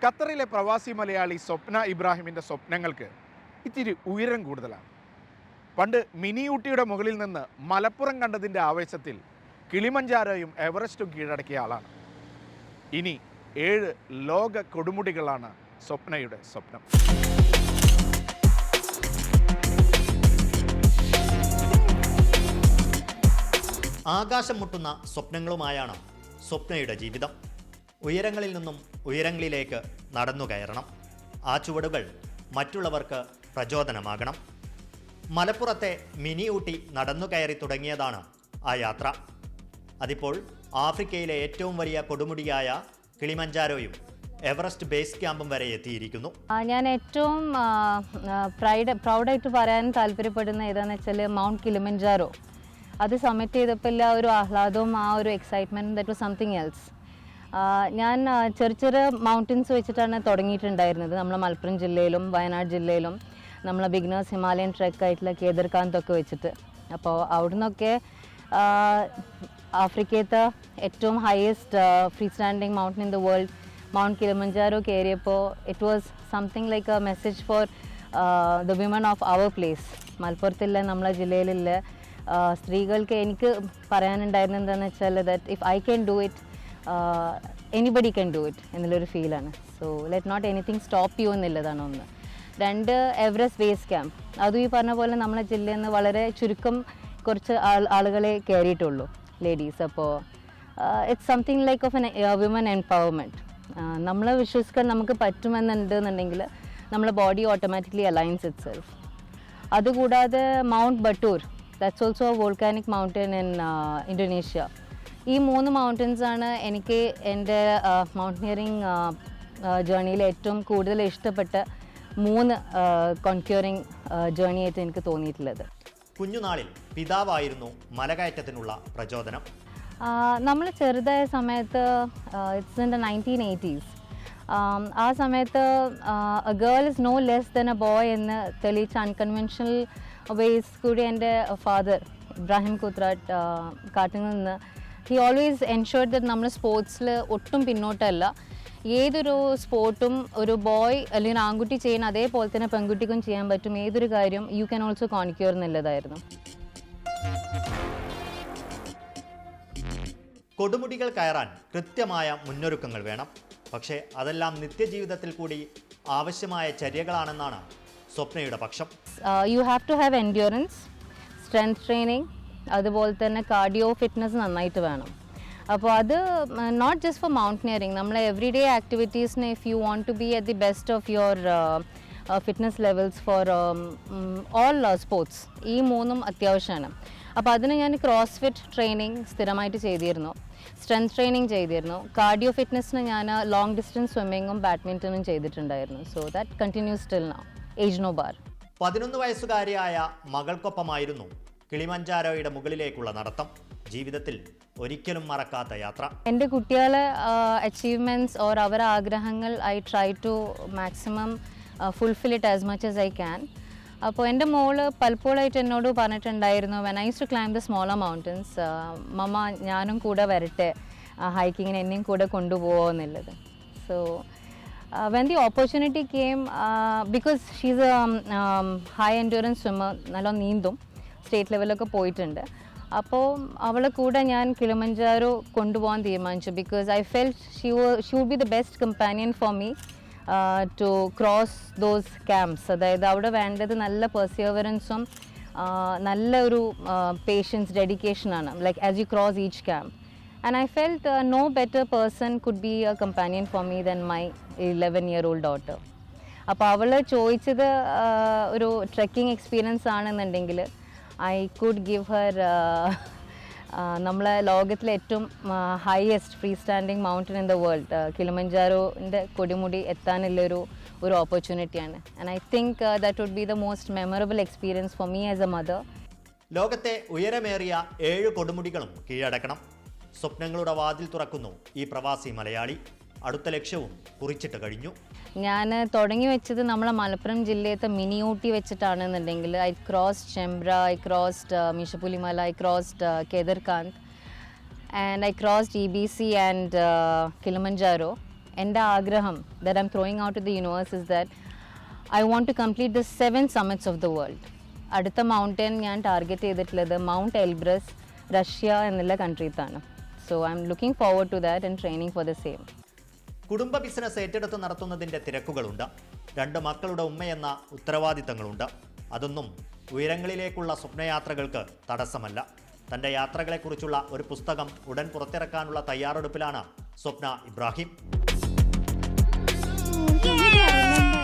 ഖത്തറിലെ പ്രവാസി മലയാളി സ്വപ്ന ഇബ്രാഹിമിൻ്റെ സ്വപ്നങ്ങൾക്ക് ഇത്തിരി ഉയരം കൂടുതലാണ്. പണ്ട് മിനി ഊട്ടിയുടെ മുകളിൽ നിന്ന് മലപ്പുറം കണ്ടതിൻ്റെ ആവേശത്തിൽ കിളിമഞ്ചാരോയും എവറസ്റ്റും കീഴടക്കിയ ആളാണ്. ഇനി 7 ലോക കൊടുമുടികളാണ് സ്വപ്നയുടെ സ്വപ്നം. ആകാശം മുട്ടുന്ന സ്വപ്നങ്ങളുമായാണ് സ്വപ്നയുടെ ജീവിതം. ഉയരങ്ങളിൽ നിന്നും ഉയരങ്ങളിലേക്ക് നടന്നു കയറണം. ആ ചുവടുകൾ മറ്റുള്ളവർക്ക് പ്രചോദനമാകണം. മലപ്പുറത്തെ മിനി ഊട്ടി നടന്നു കയറി തുടങ്ങിയതാണ് ആ യാത്ര. അതിപ്പോൾ ആഫ്രിക്കയിലെ ഏറ്റവും വലിയ കൊടുമുടിയായ കിളിമഞ്ചാരോയും എവറസ്റ്റ് ബേസ് ക്യാമ്പും വരെ എത്തിയിരിക്കുന്നു. ഞാൻ ഏറ്റവും പ്രൗഡായിട്ട് പറയാൻ താല്പര്യപ്പെടുന്ന ഏതാണെന്ന് വെച്ചാൽ മൗണ്ട് കിളിമഞ്ചാരോ. അത് സബ്മിറ്റ് ചെയ്തപ്പോൾ ആ ഒരു ആഹ്ലാദവും ആ ഒരു എക്സൈറ്റ്മെൻറ്റും ദാറ്റ് വാസ് സംതിങ് എൽസ്. ഞാൻ ചെറിയ ചെറിയ മൗണ്ടൻസ് വെച്ചിട്ടാണ് തുടങ്ങിയിട്ടുണ്ടായിരുന്നത്. നമ്മളെ മലപ്പുറം ജില്ലയിലും വയനാട് ജില്ലയിലും നമ്മളെ ബിഗിനേഴ്സ് ഹിമാലയൻ ട്രെക്ക് ആയിട്ടുള്ള കേദർകാന്തൊക്കെ വെച്ചിട്ട്. അപ്പോൾ അവിടെ നിന്നൊക്കെ ആഫ്രിക്കത്തെ ഏറ്റവും highest free standing mountain in the world mount Kilimanjaro കയറിയപ്പോൾ it was something like a message for the women of our place. മലപ്പുറത്തില്ല നമ്മളെ ജില്ലയിലുള്ള സ്ത്രീകൾക്ക് എനിക്ക് പറയാനുണ്ടായിരുന്നത് എന്താണെന്ന് വെച്ചാൽ that if I can do it anybody can do it എന്നുള്ളൊരു ഫീലാണ്. So let not anything stop you എന്നുള്ളതാണ് ഒന്ന്. 2 എവറസ്റ്റ് ബേസ് ക്യാമ്പ്. അതും ഈ പറഞ്ഞ പോലെ നമ്മളെ ജില്ലയിൽ നിന്ന് വളരെ ചുരുക്കം കുറച്ച് ആളുകളെ കയറിയിട്ടുള്ളൂ, ലേഡീസ്. അപ്പോൾ it's something like of an women empowerment. നമ്മളെ വിശ്വസിക്കാൻ നമുക്ക് പറ്റുമെന്നുണ്ടെന്നുണ്ടെങ്കിൽ നമ്മളെ body automatically aligns itself. അതുകൂടാതെ mount Batur, that's also a volcanic mountain in Indonesia. ഈ 3 മൗണ്ടൻസാണ് എനിക്ക് എൻ്റെ മൗണ്ടനിയറിങ് ജേർണിയിൽ ഏറ്റവും കൂടുതൽ ഇഷ്ടപ്പെട്ട 3 കോൺക്യൂറിങ് ജേർണി ആയിട്ട് എനിക്ക് തോന്നിയിട്ടുള്ളത്. കുഞ്ഞുനാളിൽ പിതാവായിരുന്നു മലകയറ്റത്തിനുള്ള പ്രചോദനം. നമ്മൾ ചെറുതായ സമയത്ത് ഇറ്റ്സ് ഇൻ ദ 1980s. ആ സമയത്ത് a girl is no less than a boy എന്ന് തെളിയിച്ച അൺകൺവെൻഷണൽ വേസ് കൂടി എൻ്റെ ഫാദർ ഇബ്രാഹിം കുത്രാട്ട് കാട്ടിൽ നിന്ന് ഹി ഓൾവേസ് എൻഷുർഡ് ദറ്റ് നമ്മൾ സ്പോർട്സിൽ ഒട്ടും പിന്നോട്ടല്ല. ഏതൊരു സ്പോർട്ടും ഒരു ബോയ് അല്ലെങ്കിൽ ആൺകുട്ടി ചെയ്യുന്ന അതേപോലെ തന്നെ പെൺകുട്ടിക്കും ചെയ്യാൻ പറ്റും. ഏതൊരു കാര്യം യു ക്യാൻ ഓൾസോ കോൺക്യൂർ എന്നുള്ളതായിരുന്നു. കൊടുമുടികൾ കയറാൻ കൃത്യമായ മുന്നൊരുക്കങ്ങൾ വേണം. പക്ഷേ അതെല്ലാം നിത്യജീവിതത്തിൽ കൂടി ആവശ്യമായ ചര്യകളാണെന്നാണ് സ്വപ്നയുടെ പക്ഷം. You have to have endurance, strength training, അതുപോലെ തന്നെ കാർഡിയോ ഫിറ്റ്നസ് നന്നായിട്ട് വേണം. അപ്പോൾ അത് നോട്ട് ജസ്റ്റ് ഫോർ മൗണ്ടനിയറിങ്, നമ്മളെ എവറി ഡേ ആക്ടിവിറ്റീസിന് if you want to be at the best of your fitness levels for all sports, ഈ 3ഉം അത്യാവശ്യമാണ്. അപ്പോൾ അതിന് ഞാൻ ക്രോസ് ഫിറ്റ് ട്രെയിനിങ് സ്ഥിരമായിട്ട് ചെയ്തിരുന്നു, സ്ട്രെങ്ത് ട്രെയിനിങ് ചെയ്തിരുന്നു. കാർഡിയോ ഫിറ്റ്നസ്സിന് ഞാൻ ലോങ് ഡിസ്റ്റൻസ് സ്വിമ്മിങ്ങും ബാഡ്മിൻ്റണും ചെയ്തിട്ടുണ്ടായിരുന്നു. So that continues still now, age no bar. 11 വയസ്സുകാരിയായ മകൾക്കൊപ്പമായിരുന്നു കിളിമഞ്ചാരോയുടെ മുകളിലേക്കുള്ള നടത്തം. ജീവിതത്തിൽ ഒരിക്കലും മറക്കാത്ത യാത്ര. എൻ്റെ കുട്ടികളെ അച്ചീവ്മെൻറ്റ്സ് ഓർ അവരുടെ ആഗ്രഹങ്ങൾ I try to maximum fulfil it as much as I can. അപ്പോൾ എൻ്റെ മോള് പലപ്പോഴായിട്ട് എന്നോട് പറഞ്ഞിട്ടുണ്ടായിരുന്നു, when I use to climb the smaller mountains, mamma ഞാനും കൂടെ വരട്ടെ ഹൈക്കിങ്ങിന്, എന്നെയും കൂടെ കൊണ്ടുപോകുമെന്നുള്ളത്. So when the opportunity came, because she's a high endurance swimmer, നല്ല നീന്തും, സ്റ്റേറ്റ് ലെവലൊക്കെ പോയിട്ടുണ്ട്. അപ്പോൾ അവളെ കൂടെ ഞാൻ കിളിമഞ്ചാരോ കൊണ്ടുപോകാൻ തീരുമാനിച്ചു. Because I felt she would be the best companion for me to cross those camps. അതായത് അവിടെ വേണ്ടത് നല്ല പെർസിയവറൻസും നല്ല ഒരു പേഷ്യൻസ്, ഡെഡിക്കേഷനാണ്, like as you cross each camp. And I felt no better person could be a companion for me than my 11-year-old daughter. അപ്പോൾ അവൾ ചോദിച്ചത് ഒരു ട്രെക്കിംഗ് എക്സ്പീരിയൻസ് ആണെന്നുണ്ടെങ്കിൽ ഐ കുഡ് ഗിവ് ഹർ നമ്മളെ ലോകത്തിലെ ഏറ്റവും highest free standing mountain in the world കിളിമഞ്ചാരോൻ്റെ കൊടുമുടി എത്താനുള്ളൊരു ഓപ്പർച്യൂണിറ്റിയാണ്. And I think that would be the most memorable experience for me as a mother. ലോകത്തെ ഉയരമേറിയ 7 കൊടുമുടികളും കീഴടക്കണം. സ്വപ്നങ്ങളുടെ വാതിൽ തുറക്കുന്നു ഈ പ്രവാസി മലയാളി. അടുത്ത ലക്ഷ്യവും കുറിച്ചിട്ട് കഴിഞ്ഞു. ഞാൻ തുടങ്ങി വെച്ചത് നമ്മളെ മലപ്പുറം ജില്ലയത്തെ മിനി ഊട്ടി വെച്ചിട്ടാണെന്നുണ്ടെങ്കിൽ I crossed Chembra, I crossed Meesapulimala, I crossed Kedarkantha, and I crossed EBC and Kilimanjaro. എൻ്റെ ആഗ്രഹം that I'm throwing out to the universe is that I want to complete the 7 summits of the world. അടുത്ത mountain ഞാൻ target ചെയ്തിട്ടുള്ളത് mount Elbrus Russia എന്നുള്ള കൺട്രീത്താണ്. So I am looking forward to that and training for the same. കുടുംബ business ഏറ്റെടുത്ത് നടത്തുന്നതിൻ്റെ തിരക്കുകളുണ്ട്. 2 മക്കളുടെ ഉമ്മയെന്ന ഉത്തരവാദിത്തങ്ങളുണ്ട്. അതൊന്നും ഉയരങ്ങളിലേക്കുള്ള സ്വപ്നയാത്രകൾക്ക് തടസ്സമല്ല. തൻ്റെ യാത്രകളെക്കുറിച്ചുള്ള ഒരു പുസ്തകം ഉടൻ പുറത്തിറക്കാനുള്ള തയ്യാറെടുപ്പിലാണ് സ്വപ്ന ഇബ്രാഹിം.